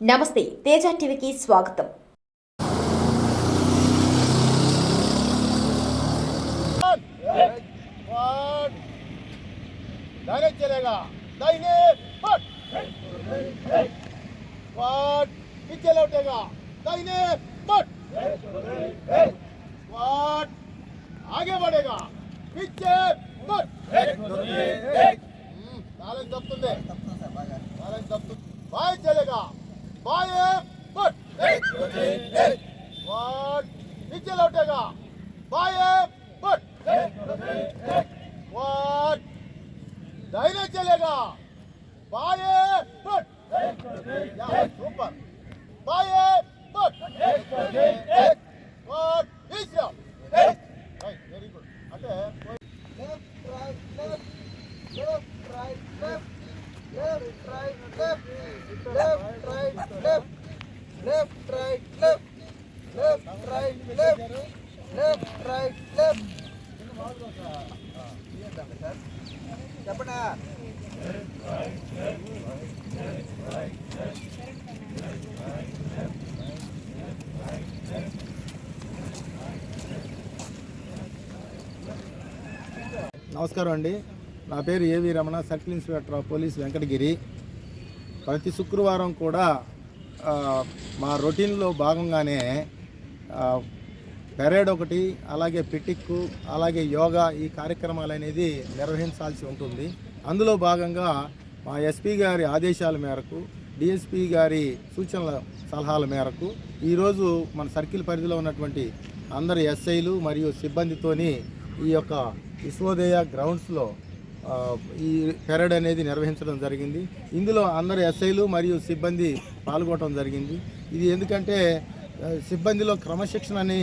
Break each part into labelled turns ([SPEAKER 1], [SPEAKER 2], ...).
[SPEAKER 1] నమస్తే, తేజ టీవీకి స్వాగతం.
[SPEAKER 2] चलेगा दाहिने पट स्क्वाड पीछे लौटेगा दाहिने पट स्क्वाड आगे बढ़ेगा पीछे पट बैलेंस दबतुंदे बैलेंस दबतुंदे बाएं चलेगा बाएं पट स्क्वाड पीछे लौटेगा बाएं पट स्क्वाड दाहिने चलेगा बाएं पट सुपर बाएं पट और तीसरा वेरी गुड అంటే left right left right left right left left right left left right left left right left left right left చెప్పనా నమస్కారం అండి. నా పేరు ఏవి Ramana, circle inspector of police Venkatagiri. ప్రతి శుక్రవారం కూడా మా రొటీన్లో భాగంగానే పెరేడ్ ఒకటి, అలాగే పిటిక్కు, అలాగే యోగా ఈ కార్యక్రమాలు అనేది నిర్వహించాల్సి ఉంటుంది. అందులో భాగంగా మా ఎస్పీ గారి ఆదేశాల మేరకు, డిఎస్పీ గారి సూచనల సలహాల మేరకు ఈరోజు మన సర్కిల్ పరిధిలో ఉన్నటువంటి అందరు ఎస్ఐలు మరియు సిబ్బందితోని ఈ యొక్క విశ్వోదయ గ్రౌండ్స్లో ఈ పెరేడ్ అనేది నిర్వహించడం జరిగింది. ఇందులో అందరు ఎస్ఐలు మరియు సిబ్బంది పాల్గొనడం జరిగింది. ఇది ఎందుకంటే సిబ్బందిలో క్రమశిక్షణని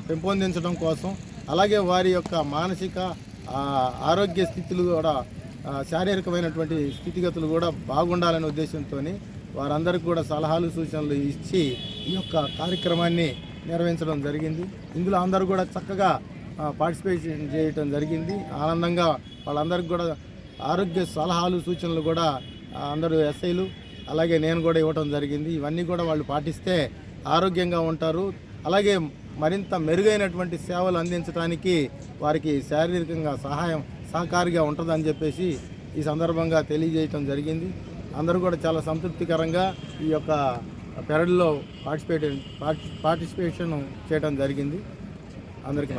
[SPEAKER 2] పెంపొందించడం కోసం, అలాగే వారి యొక్క మానసిక ఆరోగ్య స్థితులు కూడా, శారీరకమైనటువంటి స్థితిగతులు కూడా బాగుండాలనే ఉద్దేశంతో వారందరికీ కూడా సలహాలు సూచనలు ఇచ్చి ఈ యొక్క కార్యక్రమాన్ని నిర్వహించడం జరిగింది. ఇందులో అందరూ కూడా చక్కగా పార్టిసిపేషన్ చేయటం జరిగింది. ఆనందంగా వాళ్ళందరికీ కూడా ఆరోగ్య సలహాలు సూచనలు కూడా అందరూ ఎస్ఐలు అలాగే నేను కూడా ఇవ్వటం జరిగింది. ఇవన్నీ కూడా వాళ్ళు పాటిస్తే ఆరోగ్యంగా ఉంటారు. అలాగే మరింత మెరుగైనటువంటి సేవలు అందించడానికి వారికి శారీరకంగా సహకారిగా ఉంటుందని చెప్పేసి ఈ సందర్భంగా తెలియజేయటం జరిగింది. అందరూ కూడా చాలా సంతృప్తికరంగా ఈ యొక్క పెరేడ్లో పార్టిసిపేషన్ చేయడం జరిగింది. అందరికీ